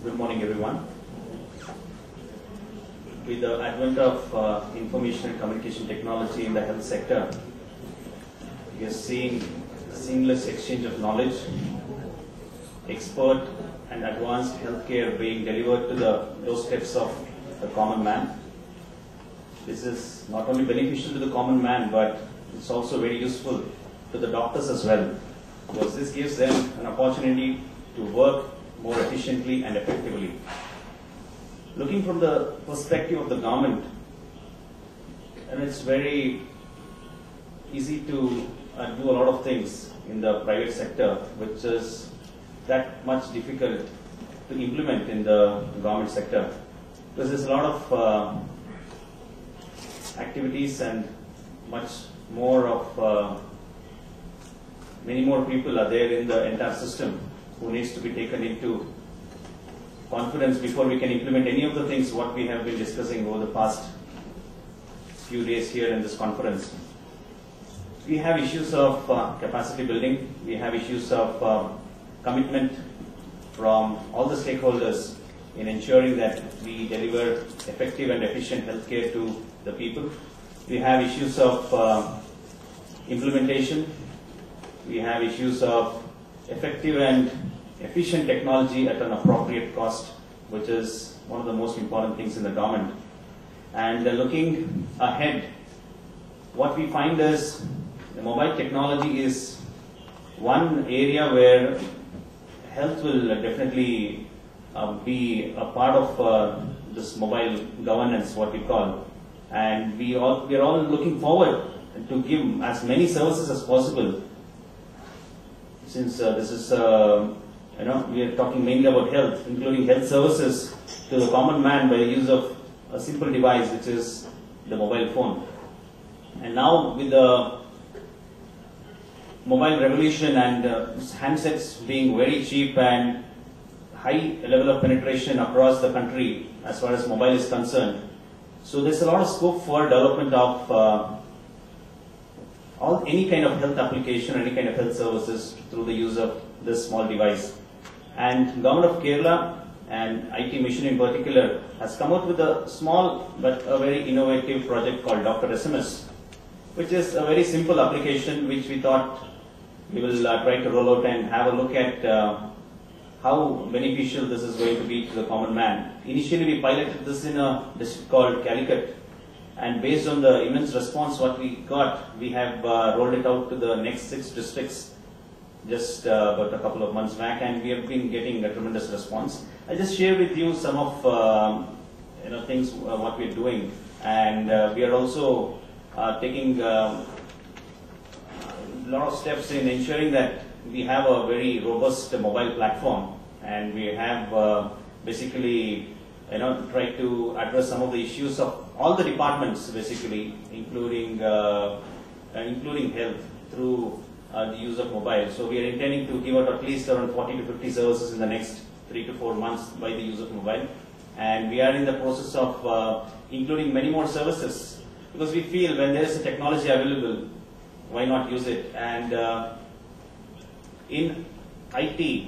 Good morning, everyone. With the advent of information and communication technology in the health sector, we are seeing seamless exchange of knowledge, expert and advanced healthcare being delivered to the doorsteps of the common man. This is not only beneficial to the common man, but it's also very useful to the doctors as well, because this gives them an opportunity to work more efficiently and effectively. Looking from the perspective of the government, and it's very easy to do a lot of things in the private sector, which is that much difficult to implement in the government sector, because there's a lot of activities and much more of many more people are there in the entire system who needs to be taken into confidence before we can implement any of the things what we have been discussing over the past few days here in this conference. We have issues of capacity building, we have issues of commitment from all the stakeholders in ensuring that we deliver effective and efficient healthcare to the people. We have issues of implementation, we have issues of effective and efficient technology at an appropriate cost, which is one of the most important things in the government. And looking ahead, what we find is the mobile technology is one area where health will definitely be a part of this mobile governance, what we call. And we are all looking forward to give as many services as possible. Since this is, we are talking mainly about health, including health services to the common man by the use of a simple device, which is the mobile phone. And now with the mobile revolution and handsets being very cheap and high level of penetration across the country as far as mobile is concerned, so there's a lot of scope for development of any kind of health application, any kind of health services through the use of this small device. And Government of Kerala and IT Mission in particular has come out with a small but a very innovative project called Dr. SMS, which is a very simple application which we thought we will try to roll out and have a look at how beneficial this is going to be to the common man. Initially we piloted this in a district called Calicut, and based on the immense response what we got, we have rolled it out to the next 6 districts just about a couple of months back, and we have been getting a tremendous response. I just share with you some of things what we are doing, and we are also taking a lot of steps in ensuring that we have a very robust mobile platform, and we have basically try to address some of the issues of all the departments, basically, including health through the use of mobile. So we are intending to give out at least around 40 to 50 services in the next 3 to 4 months by the use of mobile. And we are in the process of including many more services, because we feel when there is a technology available, why not use it? And in IT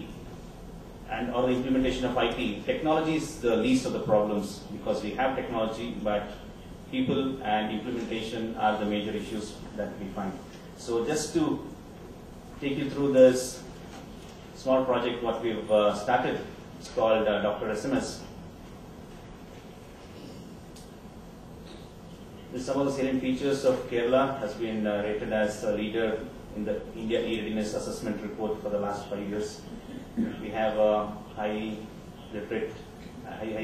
and or the implementation of IT, technology is the least of the problems, because we have technology, but people and implementation are the major issues that we find. So just to take you through this small project what we've started, it's called Dr. SMS. This some of the salient features of Kerala has been rated as a leader in the India E-Readiness Assessment Report for the last 5 years. We have a high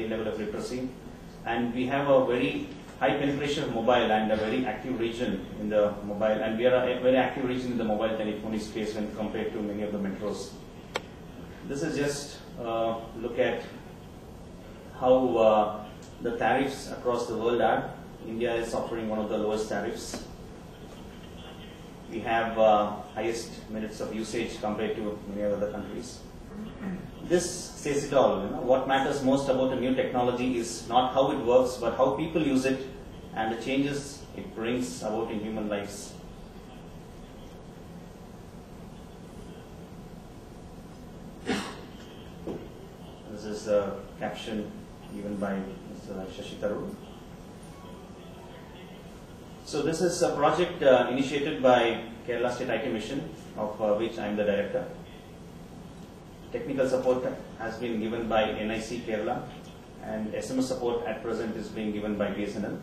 level of literacy, and we have a very high penetration of mobile and a very active region in the mobile, and we are a very active region in the mobile telephony space when compared to many of the metros. This is just look at how the tariffs across the world are. India is offering one of the lowest tariffs. We have highest minutes of usage compared to many other countries. This says it all. What matters most about a new technology is not how it works, but how people use it and the changes it brings about in human lives. This is the caption given by Mr. Shashi Tharoor. So this is a project initiated by Kerala State IT Mission, of which I am the director. Technical support has been given by NIC Kerala, and SMS support at present is being given by BSNL.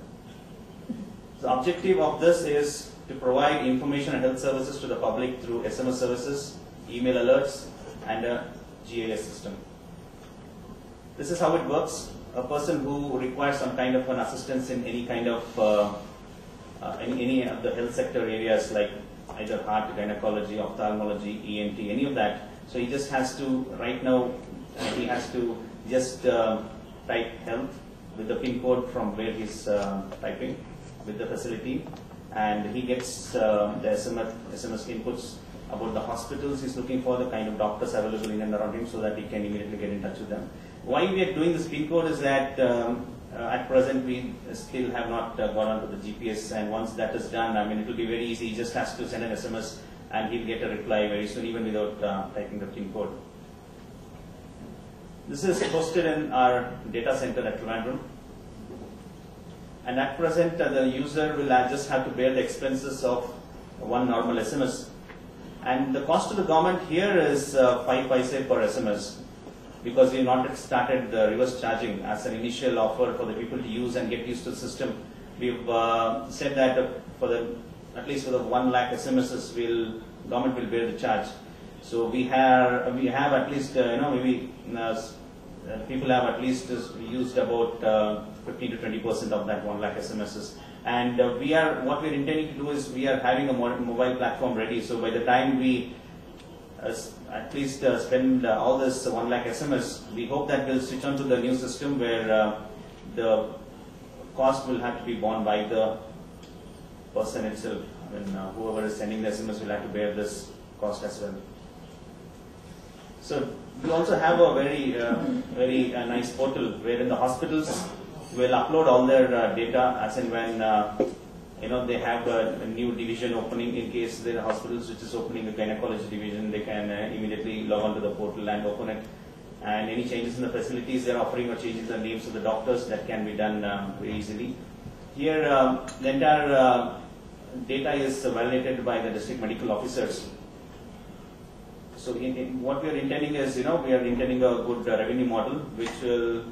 The objective of this is to provide information and health services to the public through SMS services, email alerts, and a GIS system. This is how it works. A person who requires some kind of an assistance in any kind of any of the health sector areas like either heart, gynecology, ophthalmology, ENT, any of that. So he just has to, right now, he has to just type health with the pin code from where he's typing with the facility, and he gets the SMS inputs about the hospitals he's looking for, the kind of doctors available in and around him, so that he can immediately get in touch with them. Why we are doing this pin code is that at present we still have not gone on to the GPS, and once that is done, I mean, it will be very easy. He just has to send an SMS and he'll get a reply very soon, even without typing the pin code. This is hosted in our data center at Trivandrum. And at present, the user will just have to bear the expenses of one normal SMS. And the cost to the government here is 5 paise per SMS, because we have not yet started the reverse charging as an initial offer for the people to use and get used to the system. We've said that for the at least for the 1 lakh SMSs, government will bear the charge. So we have at least maybe people have at least used about 15 to 20% of that 1 lakh SMSs. And what we are intending to do is we are having a mobile platform ready. So by the time we at least spend all this 1 lakh SMS, we hope that we'll switch on to the new system where the cost will have to be borne by the person itself. I mean, whoever is sending the SMS will have to bear this cost as well. So we also have a very nice portal wherein the hospitals will upload all their data as and when they have a new division opening. In case there are hospitals which is opening a gynecology division, they can immediately log on to the portal and open it. And any changes in the facilities they're offering or changes in the names of the doctors, that can be done very easily. Here, the entire data is validated by the district medical officers. So what we are intending is, we are intending a good revenue model which will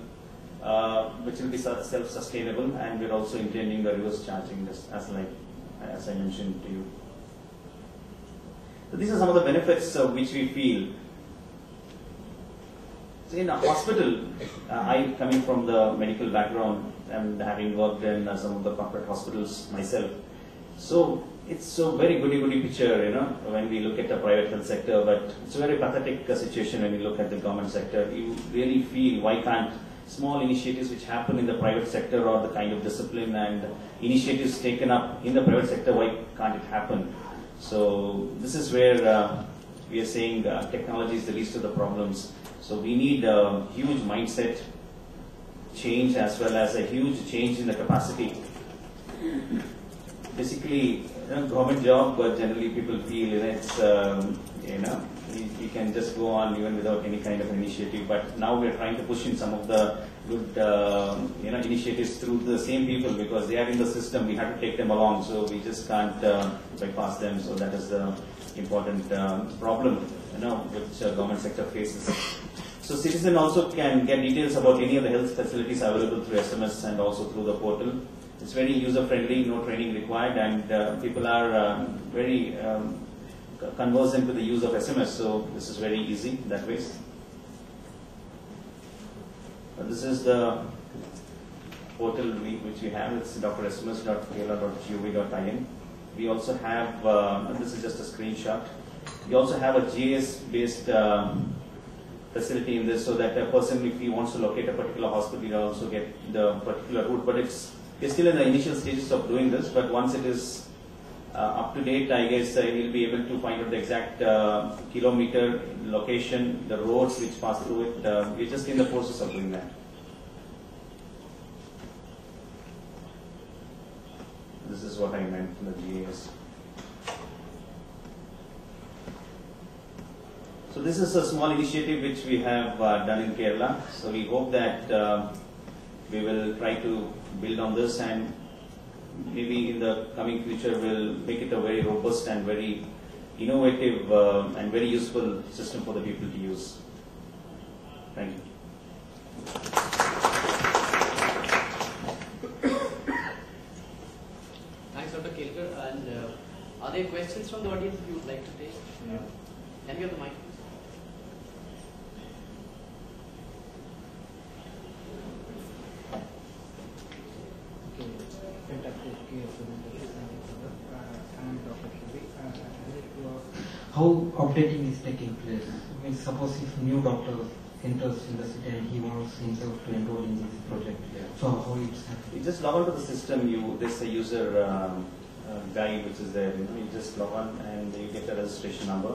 be self-sustainable, and we are also intending the reverse charging, as I mentioned to you. So these are some of the benefits which we feel. So in a hospital, I coming from the medical background and having worked in some of the corporate hospitals myself, so it's a very goody picture, when we look at the private health sector, but it's a very pathetic situation when we look at the government sector. You really feel, why can't small initiatives which happen in the private sector, or the kind of discipline and initiatives taken up in the private sector, why can't it happen? So this is where we are saying technology is the least of the problems. So we need a huge mindset change as well as a huge change in the capacity. Basically, government job, but generally people feel it's we can just go on even without any kind of initiative. But now we are trying to push in some of the good initiatives through the same people, because they are in the system. We have to take them along, so we just can't bypass them. So that is the important problem which government sector faces. So citizen also can get details about any of the health facilities available through SMS and also through the portal. It's very user friendly, no training required, and people are very conversant with the use of SMS, so this is very easy that way. This is the portal which we have. It's drsms.kerala.gov.in. We also have, this is just a screenshot. We also have a GIS-based facility in this, so that a person, if he wants to locate a particular hospital, he'll also get the particular route. But we're still in the initial stages of doing this, but once it is up to date, I guess we'll be able to find out the exact kilometer, location, the roads which pass through it. We're just in the process of doing that. This is what I meant in the GIS. So this is a small initiative which we have done in Kerala. So we hope that we will try to build on this, and maybe in the coming future we'll make it a very robust and very innovative and very useful system for the people to use. Thank you. Thanks, Dr. Kelkar. And are there questions from the audience you would like to take? Yeah. Can we have the mic? How updating is taking place? I mean, suppose if new doctor enters in the city and he wants himself to enroll in this project, so how it's happening? You just log on to the system. There's a user guide which is there. You just log on and you get a registration number,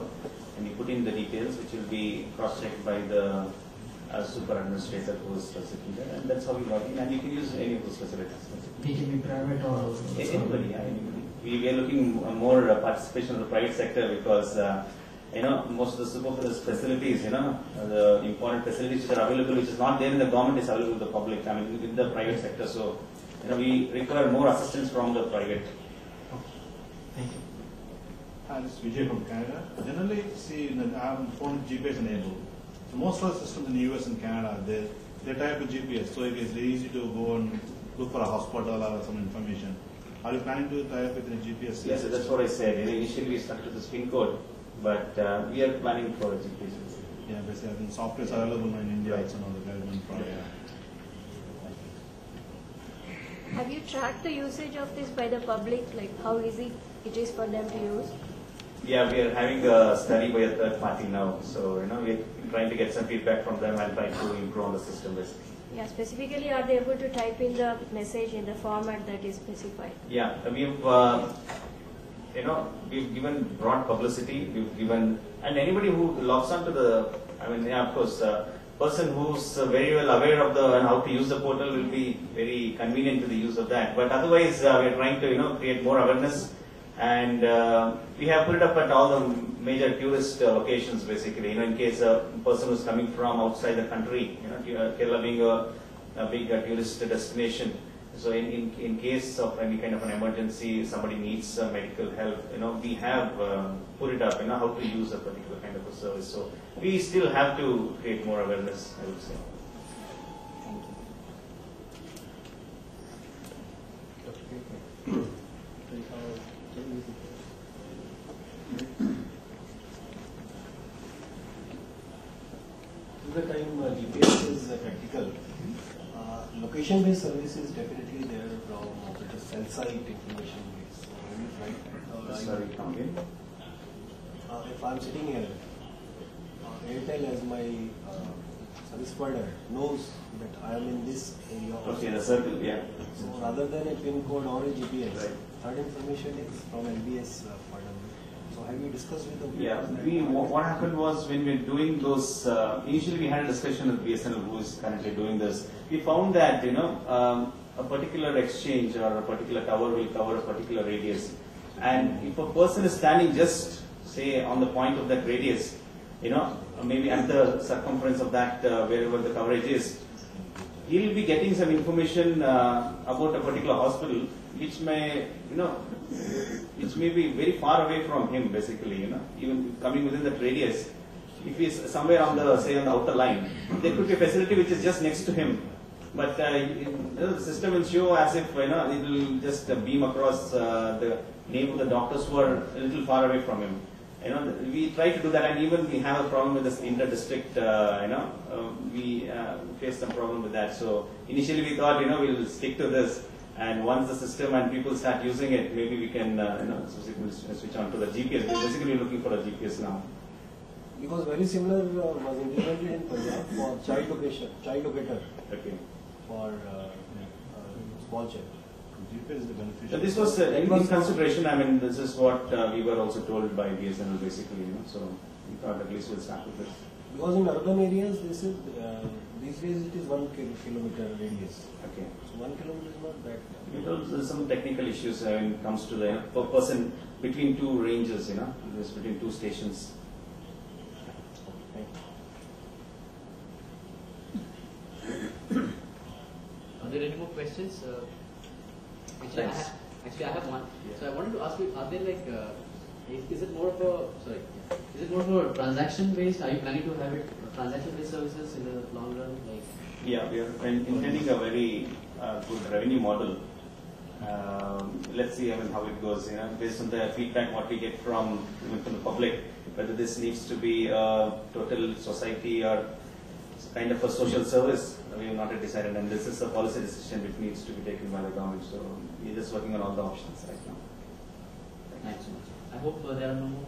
and you put in the details, which will be cross-checked by the super administrator who is sitting there, and that's how you log in. And you can use any of those facilities. It can be private or Anybody, anybody. We are looking more participation of the private sector, because most of the superfluous facilities, the important facilities which are available, which is not there in the government, is available to the public. I mean, in the private sector. So, we require more assistance from the private. Thank you. Hi, this is Vijay from Canada. Generally, see, our phone is GPS enabled. So most of the systems in the US and Canada, they tie up with GPS. So it is very easy to go and look for a hospital or some information. Are you planning to tie up with the GPS? Yes, that's what I said. Initially we started with this PIN code, but we are planning for a GPS. Yeah, basically, I think software is available in India. Right. It's another government project. Have you tracked the usage of this by the public, like how easy it is for them to use? Yeah, we are having a study by a third party now. So, we're trying to get some feedback from them and try to improve on the system basically. Yeah, specifically, are they able to type in the message in the format that is specified? Yeah, we've given broad publicity. We've given, and anybody who logs on to the, of course, person who's very well aware of how to use the portal will be very convenient to the use of that. But otherwise, we are trying to create more awareness, and we have put it up at all the major tourist locations basically. In case a person who's coming from outside the country, Kerala being a big tourist destination. So in case of any kind of an emergency, somebody needs medical help, we have put it up, how to use a particular kind of a service. So we still have to create more awareness, I would say. Till the time GPS is practical, location-based service is definitely there from the cell site information base. Sorry, come again. If I'm sitting here, Airtel as my service provider knows that I am in this area. Okay, the circle, yeah. So rather than a PIN code or a GPS, Right. that information is from LBS provider. So have you discussed with the Yeah, what happened was when we were doing those, initially we had a discussion with BSNL who is currently doing this. We found that, a particular exchange or a particular tower will cover a particular radius. And if a person is standing just, say, on the point of that radius, maybe at the circumference of that, wherever the coverage is, he will be getting some information about a particular hospital, which may, which may be very far away from him, basically, even coming within that radius. If he is somewhere on the, say, on the outer line, there could be a facility which is just next to him. But the system will show as if, it will just beam across the name of the doctors who are a little far away from him. We try to do that, and even we have a problem with this inter-district, we face some problem with that. So initially we thought, we'll stick to this, and once the system and people start using it, maybe we can, switch on to the GPS. We're basically looking for a GPS now. Because very similar was implemented in Punjab for child locator Okay. for small child. GPS is the beneficial. So this was in consideration. This is what we were also told by BSNL basically. So we thought at least we'll start with this. Because in urban areas, this is these days it is 1 kilometer radius. Okay. So 1 kilometer is not that. Because there's some technical issues when it comes to the per person between two ranges. There's between two stations. Thank you. Are there any more questions? Actually, Thanks. I have one. Yeah. So I wanted to ask you, are there like, is it more of a, sorry, is it more of a transaction based? Are you planning to have it transaction based services in the long run? Like, Yeah, we are intending a very good revenue model. Let's see, how it goes. Based on the feedback what we get from even from the public, whether this needs to be a total society or kind of a social service, we have not yet decided. And this is a policy decision which needs to be taken by the government. So we're just working on all the options right now. thanks so much. I hope there are no more